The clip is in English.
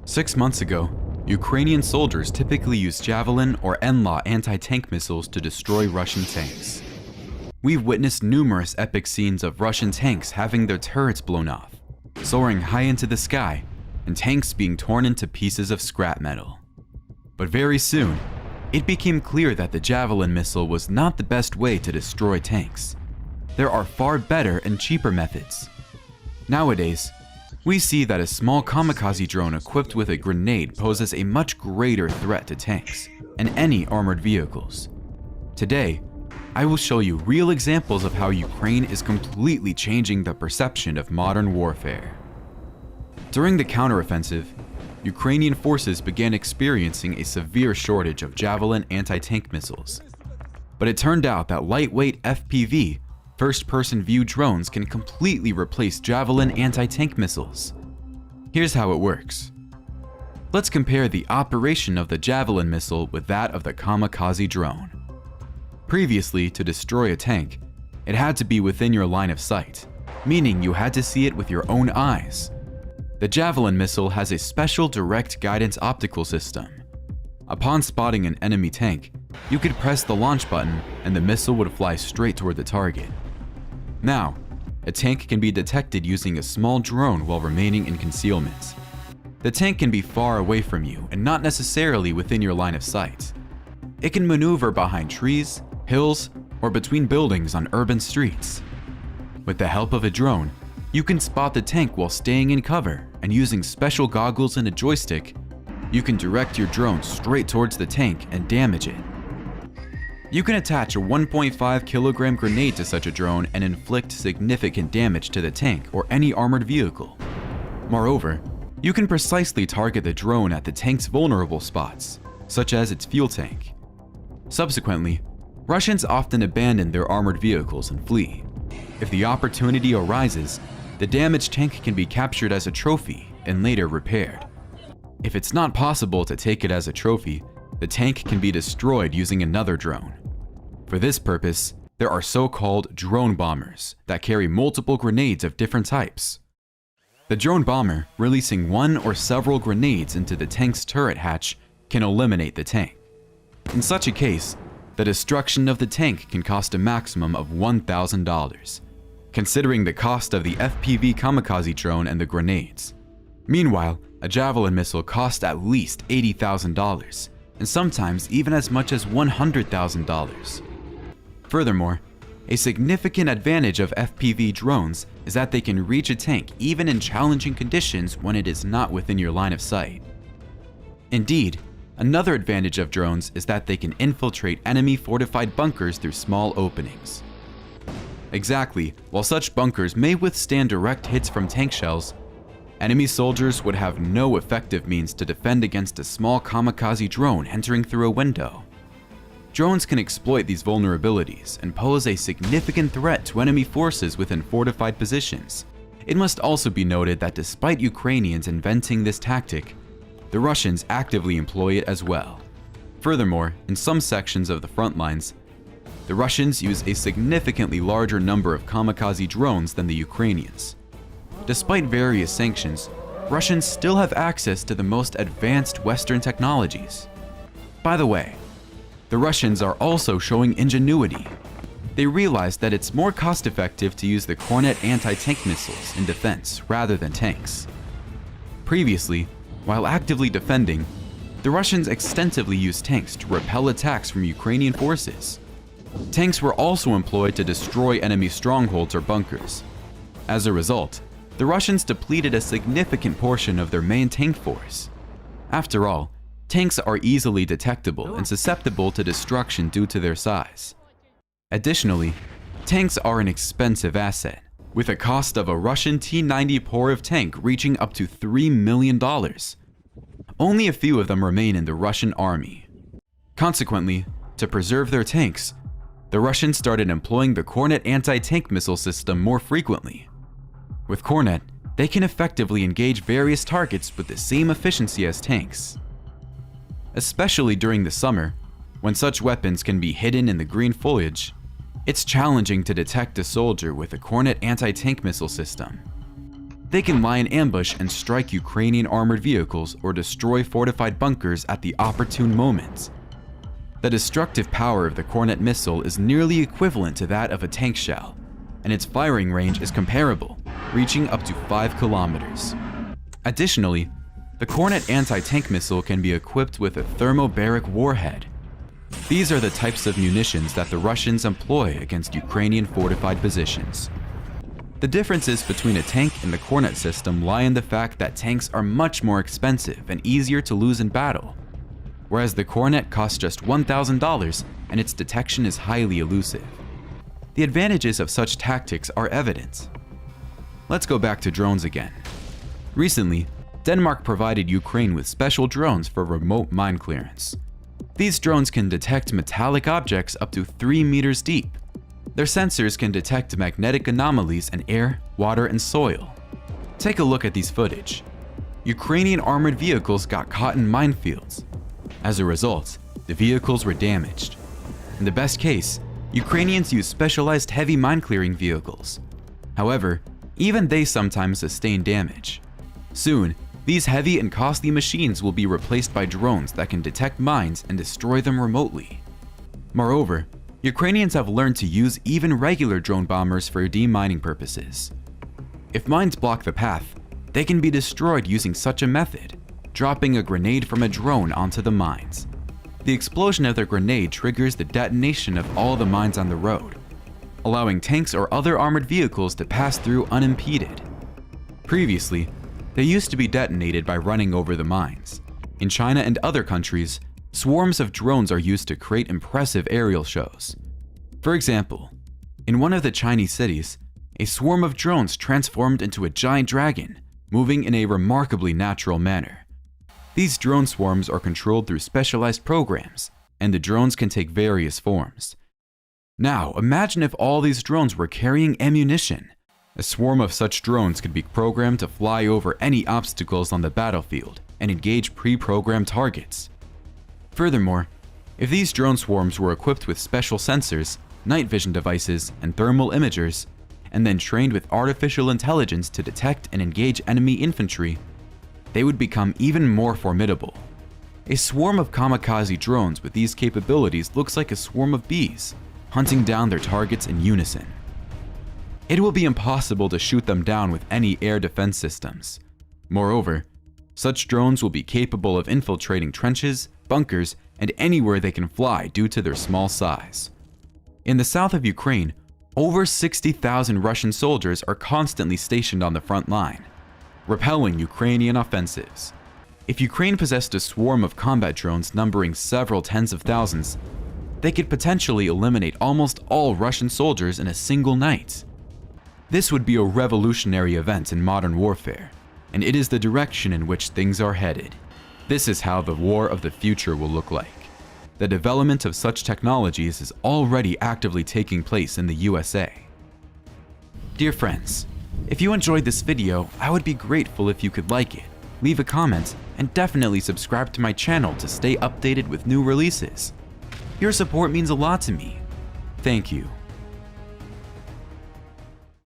6 months ago, Ukrainian soldiers typically used Javelin or NLAW anti-tank missiles to destroy Russian tanks. We've witnessed numerous epic scenes of Russian tanks having their turrets blown off, soaring high into the sky, and tanks being torn into pieces of scrap metal. But very soon, it became clear that the Javelin missile was not the best way to destroy tanks. There are far better and cheaper methods. Nowadays, we see that a small kamikaze drone equipped with a grenade poses a much greater threat to tanks and any armored vehicles. Today, I will show you real examples of how Ukraine is completely changing the perception of modern warfare. During the counteroffensive, Ukrainian forces began experiencing a severe shortage of Javelin anti-tank missiles. But it turned out that lightweight FPV, first-person view drones, can completely replace Javelin anti-tank missiles. Here's how it works. Let's compare the operation of the Javelin missile with that of the kamikaze drone. Previously, to destroy a tank, it had to be within your line of sight, meaning you had to see it with your own eyes. The Javelin missile has a special direct guidance optical system. Upon spotting an enemy tank, you could press the launch button and the missile would fly straight toward the target. Now, a tank can be detected using a small drone while remaining in concealment. The tank can be far away from you and not necessarily within your line of sight. It can maneuver behind trees, hills, or between buildings on urban streets. With the help of a drone, you can spot the tank while staying in cover, and using special goggles and a joystick, you can direct your drone straight towards the tank and damage it. You can attach a 1.5 kilogram grenade to such a drone and inflict significant damage to the tank or any armored vehicle. Moreover, you can precisely target the drone at the tank's vulnerable spots, such as its fuel tank. Subsequently, Russians often abandon their armored vehicles and flee. If the opportunity arises, the damaged tank can be captured as a trophy and later repaired. If it's not possible to take it as a trophy, the tank can be destroyed using another drone. For this purpose, there are so-called drone bombers that carry multiple grenades of different types. The drone bomber, releasing one or several grenades into the tank's turret hatch, can eliminate the tank. In such a case, the destruction of the tank can cost a maximum of $1,000, considering the cost of the FPV kamikaze drone and the grenades. Meanwhile, a Javelin missile costs at least $80,000, and sometimes even as much as $100,000. Furthermore, a significant advantage of FPV drones is that they can reach a tank even in challenging conditions when it is not within your line of sight. Indeed, another advantage of drones is that they can infiltrate enemy fortified bunkers through small openings. Exactly, while such bunkers may withstand direct hits from tank shells, enemy soldiers would have no effective means to defend against a small kamikaze drone entering through a window. Drones can exploit these vulnerabilities and pose a significant threat to enemy forces within fortified positions. It must also be noted that despite Ukrainians inventing this tactic, the Russians actively employ it as well. Furthermore, in some sections of the front lines, the Russians use a significantly larger number of kamikaze drones than the Ukrainians. Despite various sanctions, Russians still have access to the most advanced Western technologies. By the way, the Russians are also showing ingenuity. They realize that it's more cost-effective to use the Kornet anti-tank missiles in defense rather than tanks. Previously, while actively defending, the Russians extensively used tanks to repel attacks from Ukrainian forces. Tanks were also employed to destroy enemy strongholds or bunkers. As a result, the Russians depleted a significant portion of their main tank force. After all, tanks are easily detectable and susceptible to destruction due to their size. Additionally, tanks are an expensive asset, with a cost of a Russian T-90 Porov tank reaching up to $3 million. Only a few of them remain in the Russian army. Consequently, to preserve their tanks, the Russians started employing the Kornet anti-tank missile system more frequently. With Kornet, they can effectively engage various targets with the same efficiency as tanks. Especially during the summer, when such weapons can be hidden in the green foliage, it's challenging to detect a soldier with a Kornet anti-tank missile system. They can lie in ambush and strike Ukrainian armored vehicles or destroy fortified bunkers at the opportune moment. The destructive power of the Kornet missile is nearly equivalent to that of a tank shell, and its firing range is comparable, reaching up to 5 kilometers. Additionally, the Kornet anti-tank missile can be equipped with a thermobaric warhead. These are the types of munitions that the Russians employ against Ukrainian fortified positions. The differences between a tank and the Kornet system lie in the fact that tanks are much more expensive and easier to lose in battle, whereas the Kornet costs just $1,000 and its detection is highly elusive. The advantages of such tactics are evident. Let's go back to drones again. Recently, Denmark provided Ukraine with special drones for remote mine clearance. These drones can detect metallic objects up to 3 meters deep. Their sensors can detect magnetic anomalies in air, water, and soil. Take a look at these footage. Ukrainian armored vehicles got caught in minefields. As a result, the vehicles were damaged. In the best case, Ukrainians use specialized heavy mine-clearing vehicles. However, even they sometimes sustain damage. Soon, these heavy and costly machines will be replaced by drones that can detect mines and destroy them remotely. Moreover, Ukrainians have learned to use even regular drone bombers for demining purposes. If mines block the path, they can be destroyed using such a method, dropping a grenade from a drone onto the mines. The explosion of the grenade triggers the detonation of all the mines on the road, allowing tanks or other armored vehicles to pass through unimpeded. Previously, they used to be detonated by running over the mines. In China and other countries, swarms of drones are used to create impressive aerial shows. For example, in one of the Chinese cities, a swarm of drones transformed into a giant dragon, moving in a remarkably natural manner. These drone swarms are controlled through specialized programs, and the drones can take various forms. Now, imagine if all these drones were carrying ammunition. A swarm of such drones could be programmed to fly over any obstacles on the battlefield and engage pre-programmed targets. Furthermore, if these drone swarms were equipped with special sensors, night vision devices, and thermal imagers, and then trained with artificial intelligence to detect and engage enemy infantry, they would become even more formidable. A swarm of kamikaze drones with these capabilities looks like a swarm of bees, hunting down their targets in unison. It will be impossible to shoot them down with any air defense systems. Moreover, such drones will be capable of infiltrating trenches, bunkers, and anywhere they can fly due to their small size. In the south of Ukraine, over 60,000 Russian soldiers are constantly stationed on the front line, repelling Ukrainian offensives. If Ukraine possessed a swarm of combat drones numbering several tens of thousands, they could potentially eliminate almost all Russian soldiers in a single night. This would be a revolutionary event in modern warfare, and it is the direction in which things are headed. This is how the war of the future will look like. The development of such technologies is already actively taking place in the USA. Dear friends, if you enjoyed this video, I would be grateful if you could like it, leave a comment, and definitely subscribe to my channel to stay updated with new releases. Your support means a lot to me. Thank you.